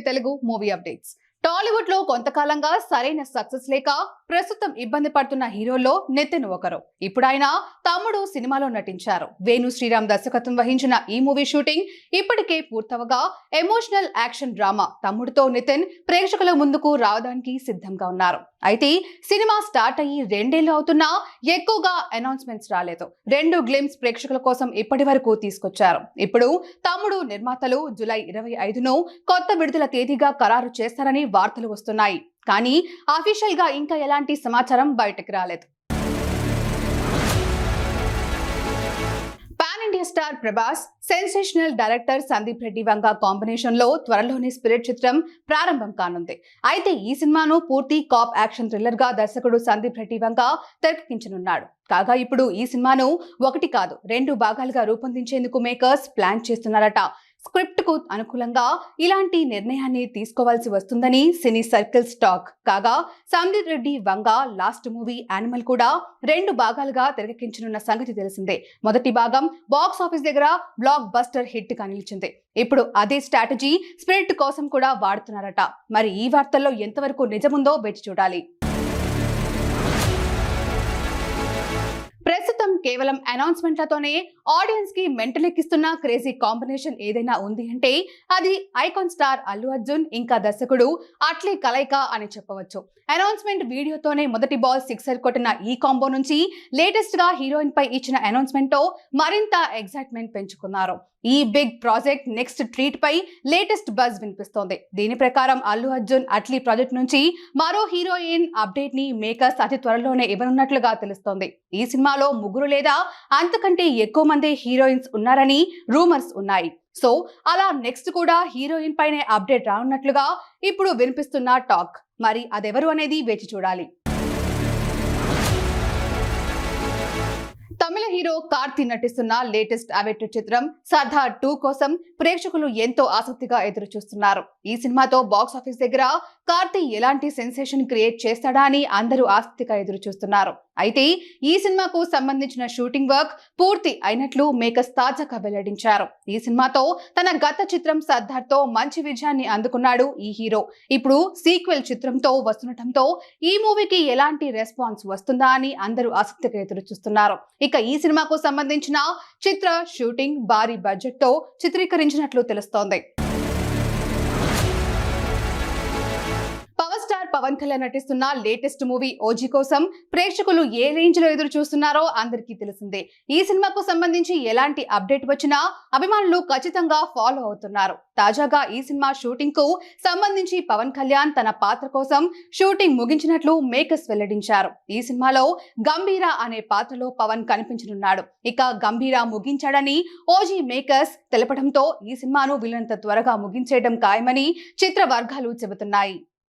Telugu movie updates. Tollywood లో కొంతకాలంగా సరైన సక్సెస్ లేక ప్రస్తుతం ఇబ్బంది పడుతున్న హీరోల్లో నితిన్ ఒకరు. ఇప్పుడు ఆయన తమ్ముడు సినిమాలో నటించారు. వేణు శ్రీరామ్ దర్శకత్వం వహించిన ఈ మూవీ షూటింగ్ ఇప్పటికే పూర్తవగా ఎమోషనల్ యాక్షన్ డ్రామా తమ్ముడితో నితిన్ ప్రేక్షకుల ముందుకు రావడానికి సిద్ధంగా ఉన్నారు. అయితే సినిమా స్టార్ట్ అయ్యి 2 ఏళ్లు అవుతున్నా ఎక్కువగా అనౌన్స్మెంట్స్ రాలేదు. 2 గ్లిమ్స్ ప్రేక్షకుల కోసం ఇప్పటి వరకు తీసుకొచ్చారు. ఇప్పుడు తమ్ముడు నిర్మాతలు జూలై 25ను కొత్త విడుదల తేదీగా ఖరారు చేస్తారని వార్తలు వస్తున్నాయి. కానీ అఫీషియల్ గా ఇంకా ఎలాంటి సమాచారం బయటకు రాలేదు. Pan India star Prabhas, sensational director Sandeep Reddy Vanga combination లో త్వరలోనే స్పిరిట్ చిత్రం ప్రారంభం కానుంది. అయితే ఈ సినిమాను పూర్తి కాప్ యాక్షన్ థ్రిల్లర్ గా దర్శకుడు సందీప్ రెడ్డి వంగ తెరకెక్కించనున్నాడు. కాగా ఇప్పుడు ఈ సినిమాను 1 కాదు 2 భాగాలుగా రూపొందించేందుకు మేకర్స్ ప్లాన్ చేస్తున్నారట. స్క్రిప్ట్ కు అనుకూలంగా ఇలాంటి నిర్ణయాన్ని తీసుకోవాల్సి వస్తుందని సినీ సర్కిల్స్ టాక్. కాగా సందీప్ రెడ్డి వంగ లాస్ట్ మూవీ యానిమల్ కూడా 2 భాగాలుగా తెరకెక్కించనున్న సంగతి తెలిసిందే. మొదటి భాగం బాక్స్ ఆఫీస్ దగ్గర బ్లాక్ బస్టర్ హిట్ గా నిలిచింది. ఇప్పుడు అదే స్ట్రాటజీ స్పిరిట్ కోసం కూడా వాడుతున్నారట. మరి ఈ వార్తల్లో ఎంతవరకు నిజముందో వేచి చూడాలి. ప్రస్తుతం కేవలం అనౌన్స్మెంట్లతోనే ఆడియన్స్ కి మెంటలెక్కిస్తున్న క్రేజీ కాంబినేషన్ ఏదైనా ఉంది అంటే అది ఐకాన్ స్టార్ అల్లు అర్జున్ ఇంకా దర్శకుడు అట్లీ కలయిక అని చెప్పవచ్చు. అనౌన్స్మెంట్ వీడియోతోనే మొదటి బాల్ 6 కొట్టిన ఈ కాంబో నుంచి లేటెస్ట్ గా హీరోయిన్ పై ఇచ్చిన అనౌన్స్మెంట్ తో మరింత ఎక్సైట్మెంట్ పెంచుకున్నారు. ఈ బిగ్ ప్రాజెక్ట్ నెక్స్ట్ ట్రీట్ పై లేటెస్ట్ బజ్ వినిపిస్తోంది. దీని ప్రకారం అల్లు అర్జున్ అట్లీ ప్రాజెక్ట్ నుంచి మరో హీరోయిన్ అప్డేట్ ని మేకర్స్ అతి త్వరలోనే ఇవ్వనున్నట్లుగా తెలుస్తోంది. ఈ సినిమాలో 3 లేదా అంతకంటే ఎక్కువ మంది హీరోయిన్స్ ఉన్నారని రూమర్స్ ఉన్నాయి. సో అలా నెక్స్ట్ కూడా హీరోయిన్ పైనే అప్డేట్ రానున్నట్లుగా ఇప్పుడు వినిపిస్తున్న టాక్. మరి అదెవరు అనేది వేచి చూడాలి. తమిళ హీరో కార్తీ నటిస్తున్న లేటెస్ట్ అవెటర్ చిత్రం సర్దార్ 2 కోసం ప్రేక్షకులు ఎంతో ఆసక్తిగా ఎదురు చూస్తున్నారు. ఈ సినిమాతో బాక్స్ ఆఫీస్ దగ్గర కార్తీ ఎలాంటి సెన్సేషన్ క్రియేట్ చేస్తాడా అని అందరూ ఆసక్తిగా ఎదురు చూస్తున్నారు. అయితే ఈ సినిమాకు సంబంధించిన షూటింగ్ వర్క్ పూర్తి అయినట్లు మేకర్స్ తాజాగా వెల్లడించారు. ఈ సినిమాతో తన గత చిత్రం సర్దార్ తో మంచి విజయాన్ని అందుకున్నాడు ఈ హీరో. ఇప్పుడు సీక్వెల్ చిత్రంతో వస్తుండటంతో ఈ మూవీకి ఎలాంటి రెస్పాన్స్ వస్తుందా అని అందరూ ఆసక్తిగా ఎదురు చూస్తున్నారు. ఇక ఈ సినిమాకు సంబంధించిన చిత్ర షూటింగ్ భారీ బడ్జెట్ తో చిత్రీకరించినట్లు తెలుస్తోంది. పవన్ కళ్యాణ్ నటిస్తున్న లేటెస్ట్ మూవీ ఓజీ కోసం ప్రేక్షకులు ఏ రేంజ్ లో ఎదురు చూస్తున్నారో అందరికీ తెలిసిందే. ఈ సినిమాకు సంబంధించి ఎలాంటి అప్డేట్ వచ్చినా అభిమానులు ఖచ్చితంగా ఫాలో అవుతున్నారు. తాజాగా ఈ సినిమా షూటింగ్ కు సంబంధించి పవన్ కళ్యాణ్ తన పాత్ర కోసం షూటింగ్ ముగించినట్లు మేకర్స్ వెల్లడించారు. ఈ సినిమాలో గంభీర అనే పాత్రలో పవన్ కనిపించనున్నాడు. ఇక గంభీర ముగించాడని ఓజీ మేకర్స్ తెలపడంతో ఈ సినిమాను వీలంత త్వరగా ముగించేయడం ఖాయమని చిత్ర వర్గాలు చెబుతున్నాయి.